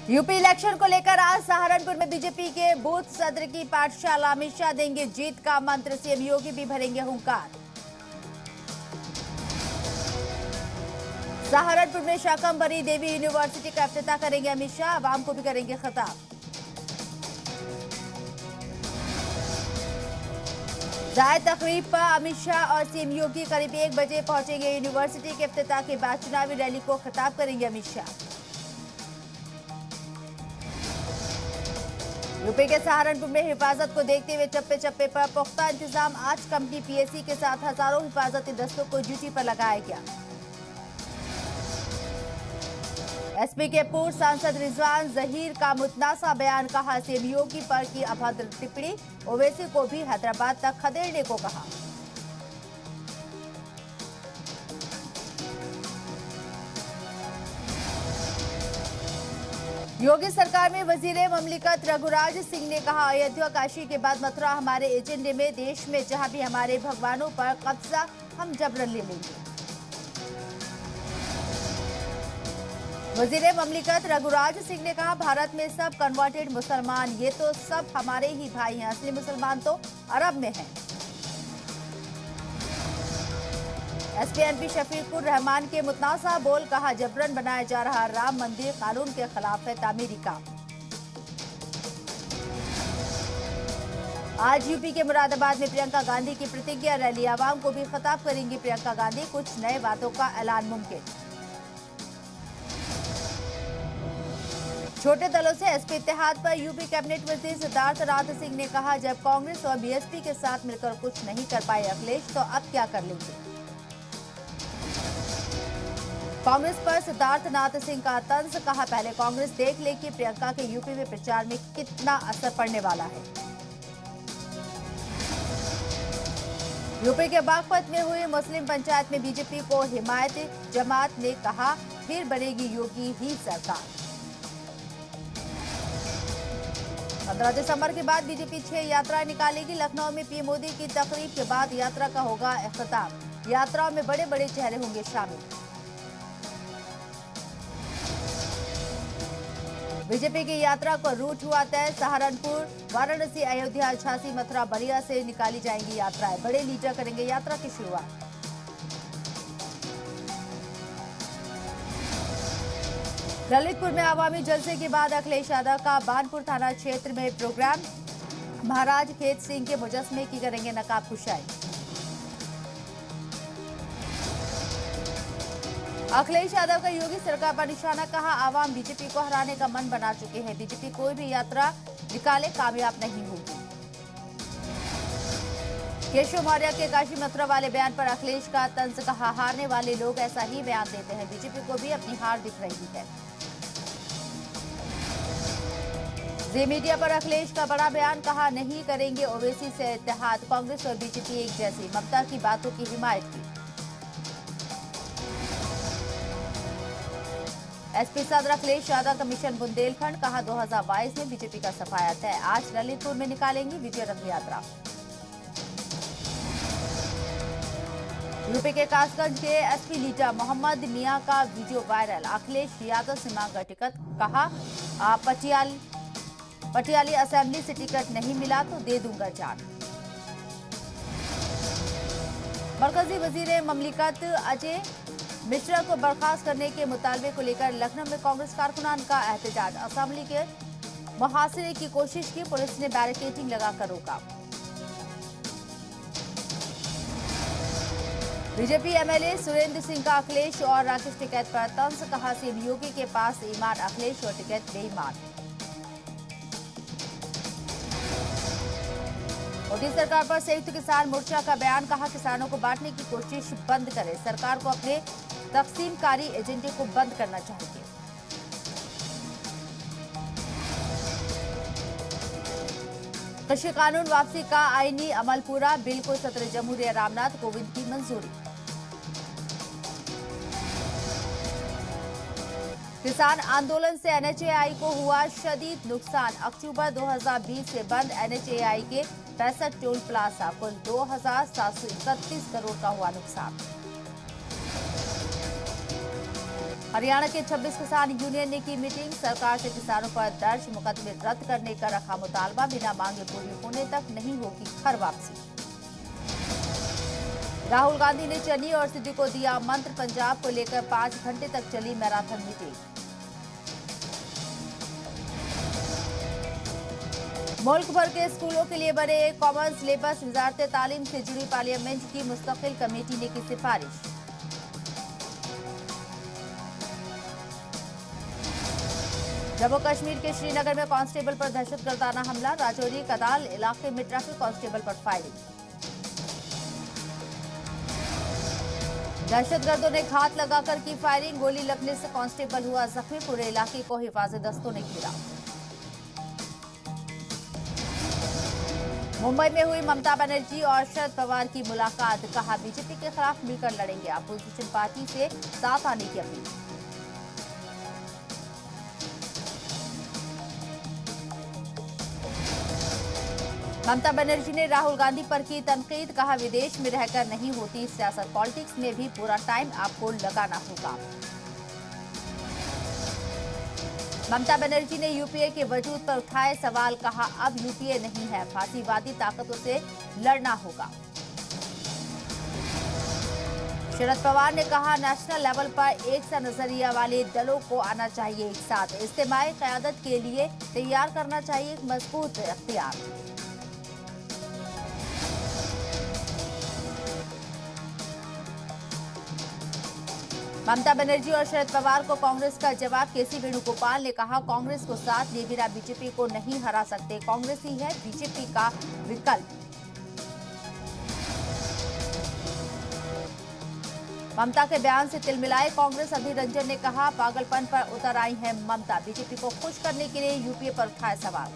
UP election को लेकर आज सहारनपुर में बीजेपी के बूथ सत्र की पाठशाला। अमित शाह देंगे जीत का मंत्र, सीएम योगी भी भरेंगे हुंकार। सहारनपुर में शाकंभरी देवी यूनिवर्सिटी का इफ्तिताह करेंगे अमित शाह, आवाम को भी करेंगे खिताब। जायद तकरीब पर अमित शाह और सीएम योगी करीब 1 बजे पहुंचेंगे यूनिवर्सिटी के इफ्तिताह के बाद चुनावी रैली को खिताब करेंगे अमित शाह। यूपी के सहारनपुर में हिफाजत को देखते हुए चप्पे चप्पे पर पुख्ता इंतजाम। आज कंपनी पीएसी के साथ हजारों हिफाजती दस्तों को ड्यूटी पर लगाया गया। एसपी के पूर्व सांसद रिजवान जहीर का मुतनासा बयान, कहा सीएम योगी पर की अभद्र टिप्पणी। ओवैसी को भी हैदराबाद तक खदेड़ने को कहा। योगी सरकार में वजीरे ममलिकत रघुराज सिंह ने कहा, अयोध्या काशी के बाद मथुरा हमारे एजेंडे में। देश में जहां भी हमारे भगवानों पर कब्जा हम जबरन ले लेंगे। वजीरे ममलिकत रघुराज सिंह ने कहा, भारत में सब कन्वर्टेड मुसलमान, ये तो सब हमारे ही भाई हैं। असली मुसलमान तो अरब में हैं। एसपी एमपी शफीकुर रहमान के मुतनासा बोल, कहा जबरन बनाया जा रहा राम मंदिर कानून के खिलाफ है, तामीरी काम। आज यूपी के मुरादाबाद में प्रियंका गांधी की प्रतिज्ञा रैली, आवाम को भी खिताब करेंगी प्रियंका गांधी। कुछ नए बातों का ऐलान मुमकिन। छोटे दलों से एसपी इत्तेहाद पर यूपी कैबिनेट मंत्री सिद्धार्थ नाथ सिंह ने कहा, जब कांग्रेस और बीएसपी के साथ मिलकर कुछ नहीं कर पाए अखिलेश, तो अब क्या कर लेंगे। कांग्रेस पर सिद्धार्थ नाथ सिंह का तंज, कहा पहले कांग्रेस देख ले कि प्रियंका के यूपी में प्रचार में कितना असर पड़ने वाला है। यूपी के बागपत में हुई मुस्लिम पंचायत में बीजेपी को हिमायत, जमात ने कहा फिर बनेगी योगी ही सरकार। 15 दिसंबर के बाद बीजेपी 6 यात्राएं निकालेगी। लखनऊ में पीएम मोदी की तकरीब के बाद यात्रा का होगा इख्तिताम। यात्राओं में बड़े बड़े चेहरे होंगे शामिल। बीजेपी की यात्रा को रूट हुआ तय। सहारनपुर, वाराणसी, अयोध्या, झांसी, मथुरा, बलिया से निकाली जाएंगी यात्राएं। बड़े लीडर करेंगे यात्रा की शुरुआत। ललितपुर में आवामी जलसे के बाद अखिलेश यादव का बानपुर थाना क्षेत्र में प्रोग्राम। महाराज खेत सिंह के मुजस्मे की करेंगे नकाब कुशाई। अखिलेश यादव का योगी सरकार पर निशाना, कहा आवाम बीजेपी को हराने का मन बना चुके हैं। बीजेपी कोई भी यात्रा निकाले कामयाब नहीं होगी। केशव मौर्य के काशी मथुरा वाले बयान पर अखिलेश का तंज, कहा हारने वाले लोग ऐसा ही बयान देते हैं। बीजेपी को भी अपनी हार दिख रही है। जी मीडिया पर अखिलेश का बड़ा बयान, कहा नहीं करेंगे ओवैसी से इत्तेहाद। कांग्रेस और बीजेपी एक जैसी, ममता की बातों की हिमायत की। एसपी सदर अखिलेश यादव का मिशन बुंदेलखंड, कहा 2022 में बीजेपी का सफाया तय। आज ललितपुर में निकालेंगी विजय रथ यात्रा। यूपी के कासगंज के एसपी लीडर मोहम्मद मियां का वीडियो वायरल। अखिलेश यादव से मांगा टिकट, कहा पटियाली असेंबली से टिकट नहीं मिला तो दे दूंगा जान। मरकजी वजीर ममलिकत अजय मिश्रा को बर्खास्त करने के मुतालबे को लेकर लखनऊ में कांग्रेस कारकुनान का एहतजाज। असेंबली के मुहासिरे की कोशिश की, पुलिस ने बैरिकेडिंग लगाकर रोका। बीजेपी एमएलए सुरेंद्र सिंह का अखिलेश और राकेश टिकैत पर तंज, कहा सीएम योगी के पास ईमान, अखिलेश और टिकैत बेईमान। मोदी सरकार पर संयुक्त किसान मोर्चा का बयान, कहा किसानों को बांटने की कोशिश बंद करें। सरकार को अपने तकसीमकारी एजेंडे को बंद करना चाहिए। कृषि कानून वापसी का आईनी अमल पूरा, बिल को सदर जमहूरिया रामनाथ कोविंद की मंजूरी। किसान आंदोलन से एनएचएआई को हुआ शदीद नुकसान। अक्टूबर 2020 से बंद एनएचएआई के 65 टोल प्लाजा, कुल 2731 करोड़ का हुआ नुकसान। हरियाणा के 26 किसान यूनियन ने की मीटिंग, सरकार से किसानों पर दर्ज मुकदमे रद्द करने का रखा मुतालबा, बिना मांगे पूरी होने तक नहीं होगी घर वापसी। राहुल गांधी ने चन्नी और सिद्धू को दिया मंत्र, पंजाब को लेकर 5 घंटे तक चली मैराथन मीटिंग। मुल्क भर के स्कूलों के लिए बने कॉमन सिलेबस, वजारत तालीम से जुड़ी पार्लियामेंट की मुस्तकिल कमेटी ने की सिफारिश। जम्मू कश्मीर के श्रीनगर में कांस्टेबल पर दहशतगर्दाना हमला, राजौरी कदाल इलाके में ट्रैफिक कांस्टेबल पर फायरिंग। दहशतगर्दों ने घात लगाकर की फायरिंग, गोली लगने से कांस्टेबल हुआ जख्मी, पूरे इलाके को हिफाजत दस्तों ने घेरा। मुंबई में हुई ममता बनर्जी और शरद पवार की मुलाकात, कहा बीजेपी के खिलाफ मिलकर लड़ेंगे, अपोजिशन पार्टी से साथ आने की अपील। ममता बनर्जी ने राहुल गांधी पर की तनकीद, कहा विदेश में रहकर नहीं होती सियासत, पॉलिटिक्स में भी पूरा टाइम आपको लगाना होगा। ममता बनर्जी ने यूपीए के वजूद पर उठाए सवाल, कहा अब यूपीए नहीं है, फासीवादी ताकतों से लड़ना होगा। शरद पवार ने कहा नेशनल लेवल पर एक सा नजरिया वाले दलों को आना चाहिए एक साथ, इज्तिमाई क़यादत के लिए तैयार करना चाहिए एक मजबूत इख्तियार। ममता बनर्जी और शरद पवार को कांग्रेस का जवाब, केसी वेणुगोपाल ने कहा कांग्रेस को साथ लिए बिना बीजेपी को नहीं हरा सकते, कांग्रेस ही है बीजेपी का विकल्प। ममता के बयान से तिलमिलाए कांग्रेस, अधीर रंजन ने कहा पागलपन पर उतर आई है ममता, बीजेपी को खुश करने के लिए यूपीए पर उठाए सवाल।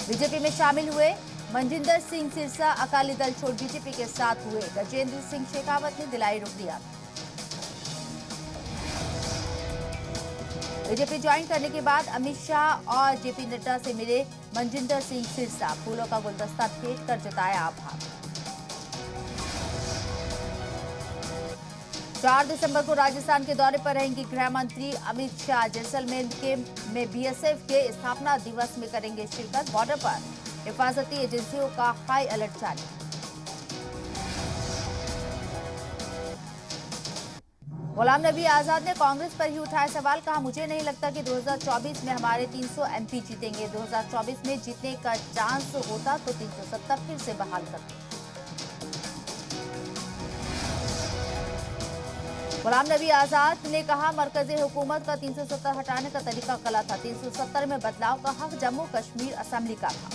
बीजेपी में शामिल हुए मनजिंदर सिंह सिरसा अकाली दल छोड़ बीजेपी के साथ हुए, गजेंद्र सिंह शेखावत ने दिलाई रुकनियत। बीजेपी ज्वाइन करने के बाद अमित शाह और जेपी नड्डा से मिले मनजिंदर सिंह सिरसा, फूलों का गुलदस्ता भेंट कर जताया आभार। 4 दिसंबर को राजस्थान के दौरे पर रहेंगे गृह मंत्री अमित शाह, जैसलमेर में बीएसएफ के स्थापना दिवस में करेंगे शिरकत, बॉर्डर पर हिफाजती एजेंसियों का हाई अलर्ट जारी। गुलाम नबी आजाद ने कांग्रेस पर ही उठाया सवाल, कहा मुझे नहीं लगता कि 2024 में हमारे 300 एमपी जीतेंगे, 2024 में जीतने का चांस होता तो 370 फिर से बहाल करते। गुलाम नबी आजाद ने कहा मरकजी हुकूमत का 370 हटाने का तरीका गलत था, 370 में बदलाव का हक जम्मू कश्मीर असेंबली का था।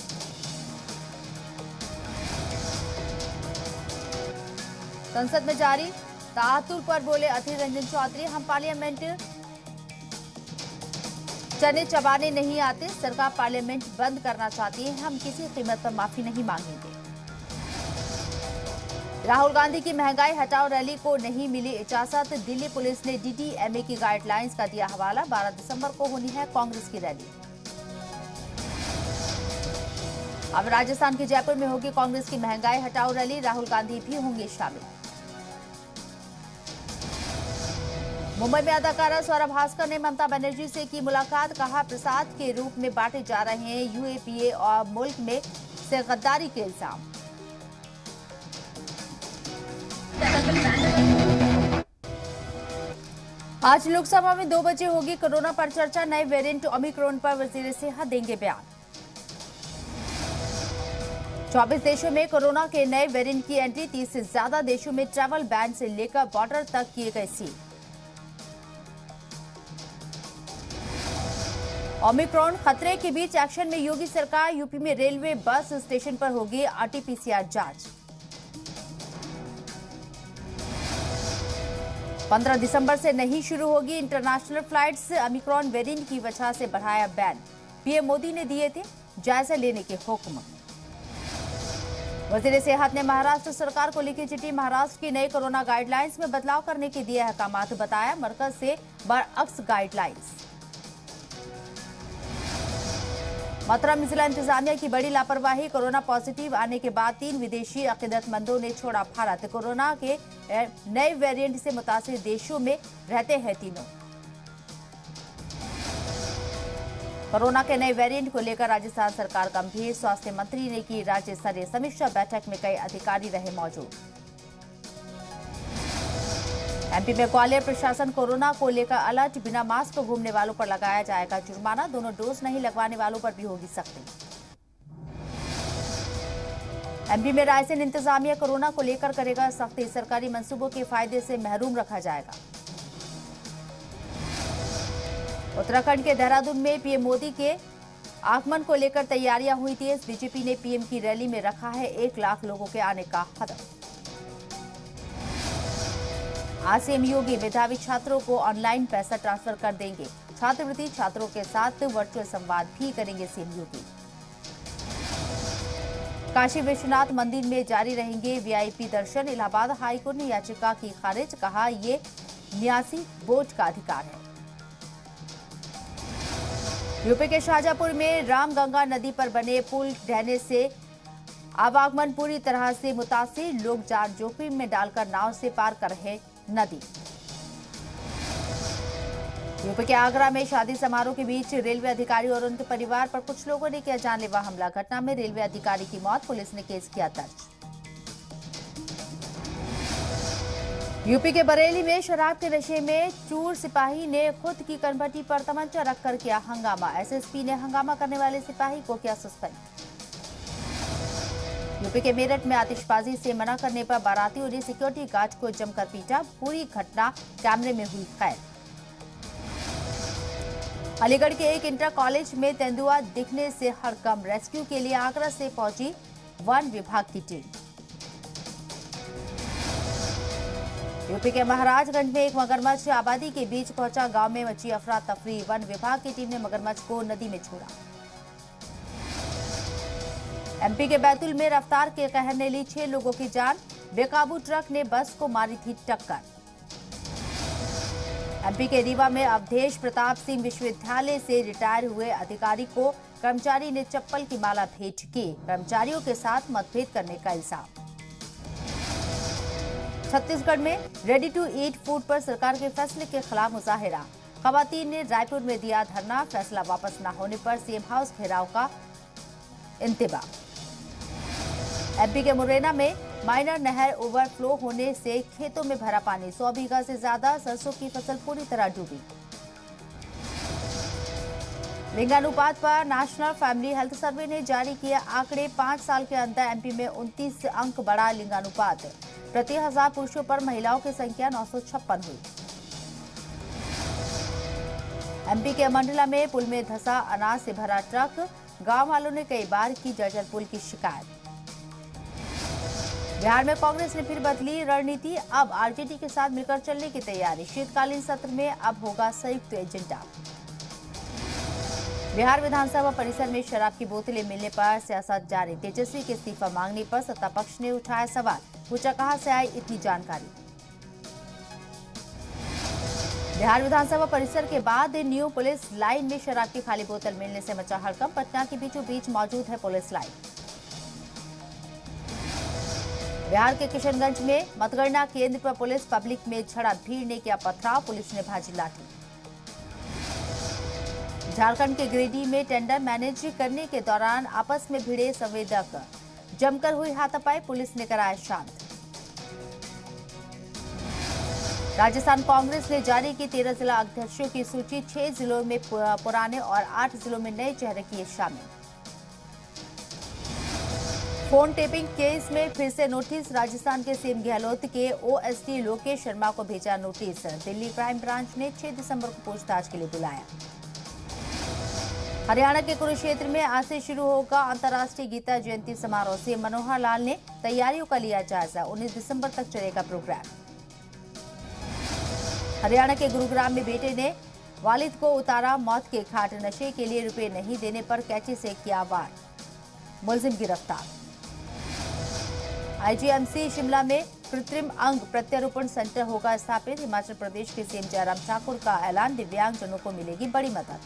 संसद में जारी तातुल पर बोले अधीर रंजन चौधरी, हम पार्लियामेंट चने चबाने नहीं आते, सरकार पार्लियामेंट बंद करना चाहती है, हम किसी कीमत पर माफी नहीं मांगेंगे। राहुल गांधी की महंगाई हटाओ रैली को नहीं मिली इजाजत, दिल्ली पुलिस ने डीडीएमए की गाइडलाइंस का दिया हवाला, 12 दिसंबर को होनी है कांग्रेस की रैली। अब राजस्थान के जयपुर में होगी कांग्रेस की महंगाई हटाओ रैली, राहुल गांधी भी होंगे शामिल। मुंबई में अदाकारा स्वरा भास्कर ने ममता बनर्जी से की मुलाकात, कहा प्रसाद के रूप में बांटे जा रहे हैं यूएपीए और मुल्क में से गद्दारी के इल्जाम। आज लोकसभा में 2 बजे होगी कोरोना पर चर्चा, नए वेरिएंट ओमिक्रॉन पर वजीर सेहत देंगे बयान। 24 देशों में कोरोना के नए वेरिएंट की एंट्री, 30 से ज्यादा देशों में ट्रैवल बैन से लेकर बॉर्डर तक किए गए सील। ओमिक्रॉन खतरे के बीच एक्शन में योगी सरकार, यूपी में रेलवे बस स्टेशन पर होगी आरटीपीसीआर जांच। 15 दिसंबर से नहीं शुरू होगी इंटरनेशनल फ्लाइट्स, ओमिक्रॉन वेरिएंट की वजह से बढ़ाया बैन, पीएम मोदी ने दिए थे जायजा लेने के हुक्म। वजीर सेहत ने महाराष्ट्र सरकार को लिखी चिट्ठी, महाराष्ट्र की नई कोरोना गाइडलाइंस में बदलाव करने के दिए अहकामात, बताया मरकज से बरअक्स गाइडलाइंस। मोहतरम जिला इंतजामिया की बड़ी लापरवाही। कोरोना पॉजिटिव आने के बाद 3 विदेशी अकीदतमंदों ने छोड़ा भारत। कोरोना के नए वेरिएंट से मुतासिर देशों में रहते हैं तीनों। कोरोना के नए वेरिएंट को लेकर राजस्थान सरकार गंभीर। स्वास्थ्य मंत्री ने की राज्य स्तरीय समीक्षा बैठक में कई अधिकारी रहे मौजूद। एमपी में ग्वालियर प्रशासन कोरोना को लेकर अलर्ट। बिना मास्क घूमने वालों पर लगाया जाएगा जुर्माना। दोनों डोज नहीं लगवाने वालों पर भी होगी सख्ती। एमपी में रायसेन इंतजामिया कोरोना को लेकर करेगा सख्ती। सरकारी मंसूबों के फायदे से महरूम रखा जाएगा। उत्तराखंड के देहरादून में पीएम मोदी के आगमन को लेकर तैयारियां हुई तेज। बीजेपी ने पीएम की रैली में रखा है 1 लाख लोगों के आने का हदफ। आज सीएम योगी मेधावी छात्रों को ऑनलाइन पैसा ट्रांसफर कर देंगे। छात्रवृत्ति छात्रों के साथ वर्चुअल संवाद भी करेंगे सीएम योगी। काशी विश्वनाथ मंदिर में जारी रहेंगे वीआईपी दर्शन। इलाहाबाद हाईकोर्ट ने याचिका की खारिज। कहा ये न्यासी बोर्ड का अधिकार है। यूपी के शाहजहांपुर में रामगंगा नदी पर बने पुल ढहने से आवागमन पूरी तरह से मुतासिर। लोग जान जोखिम में डालकर नाव से पार कर रहे नदी। यूपी के आगरा में शादी समारोह के बीच रेलवे अधिकारी और उनके परिवार पर कुछ लोगों ने किया जानलेवा हमला। घटना में रेलवे अधिकारी की मौत। पुलिस ने केस किया दर्ज। यूपी के बरेली में शराब के नशे में चूर सिपाही ने खुद की कनभट्टी पर तमंचा रखकर किया हंगामा। एसएसपी ने हंगामा करने वाले सिपाही को किया सस्पेंड। यूपी के मेरठ में आतिशबाजी से मना करने पर बारातियों ने सिक्योरिटी गार्ड को जमकर पीटा। पूरी घटना कैमरे में हुई कैद। अलीगढ़ के एक इंटर कॉलेज में तेंदुआ दिखने से हड़कंप। रेस्क्यू के लिए आगरा से पहुंची वन विभाग की टीम। यूपी के महाराजगंज में एक मगरमच्छ आबादी के बीच पहुंचा। गांव में मची अफरा तफरी। वन विभाग की टीम ने मगरमच्छ को नदी में छोड़ा। एमपी के बैतूल में रफ्तार के कहर ने ली 6 लोगों की जान। बेकाबू ट्रक ने बस को मारी थी टक्कर। एमपी के रीवा में अवधेश प्रताप सिंह विश्वविद्यालय से रिटायर हुए अधिकारी को कर्मचारी ने चप्पल की माला भेंट की। कर्मचारियों के साथ मतभेद करने का इल्जाम। छत्तीसगढ़ में रेडी टू ईट फूड पर सरकार के फैसले के खिलाफ मुजाहिरा। खवातीन ने रायपुर में दिया धरना। फैसला वापस न होने पर सीएम हाउस घेराव का इंतबा। एमपी के मुरैना में माइनर नहर ओवरफ्लो होने से खेतों में भरा पानी। 100 बीघा से ज्यादा सरसों की फसल पूरी तरह डूबी। लिंगानुपात पर नेशनल फैमिली हेल्थ सर्वे ने जारी किया आंकड़े। 5 साल के अंदर एमपी में 29 अंक बढ़ा लिंगानुपात। प्रति 1000 पुरुषों पर महिलाओं की संख्या 956 हुई। एमपी के मंडला में पुल में धंसा अनाज से भरा ट्रक। गांव वालों ने कई बार की जर्जर पुल की शिकायत। बिहार में कांग्रेस ने फिर बदली रणनीति। अब आरजेडी के साथ मिलकर चलने की तैयारी। शीतकालीन सत्र में अब होगा संयुक्त एजेंडा। बिहार विधानसभा परिसर में शराब की बोतलें मिलने पर सियासत जारी। तेजस्वी के इस्तीफा मांगने पर सत्ता पक्ष ने उठाया सवाल। पूछा कहां से आई इतनी जानकारी। बिहार विधानसभा परिसर के बाद न्यू पुलिस लाइन में शराब की खाली बोतल मिलने से मचा हड़कंप। पटना के बीचों बीच मौजूद है पुलिस लाइन। बिहार के किशनगंज में मतगणना केंद्र पर पुलिस पब्लिक में झड़प। भीड़ ने किया पथराव। पुलिस ने भाजी लाठी। झारखंड के गिरिडीह में टेंडर मैनेज करने के दौरान आपस में भिड़े संवेदक। जमकर हुई हाथापाई। पुलिस ने कराया शांत। राजस्थान कांग्रेस ने जारी की 13 जिला अध्यक्षों की सूची। 6 जिलों में पुराने और 8 जिलों में नए चेहरे किए शामिल। फोन टेपिंग केस में फिर से नोटिस। राजस्थान के सीएम गहलोत के ओएसडी लोकेश शर्मा को भेजा नोटिस। दिल्ली क्राइम ब्रांच ने 6 दिसंबर को पूछताछ के लिए बुलाया। हरियाणा के कुरुक्षेत्र में आज से शुरू होगा अंतर्राष्ट्रीय गीता जयंती समारोह। सीएम मनोहर लाल ने तैयारियों का लिया जायजा। 19 दिसंबर तक चलेगा प्रोग्राम। हरियाणा के गुरुग्राम में बेटे ने वालिद को उतारा मौत के घाट। नशे के लिए रुपए नहीं देने पर कैची से किया वार। मुलजिम गिरफ्तार। आईजीएमसी शिमला में कृत्रिम अंग प्रत्यारोपण सेंटर होगा स्थापित। हिमाचल प्रदेश के सीएम जयराम ठाकुर का ऐलान। दिव्यांगजनों को मिलेगी बड़ी मदद।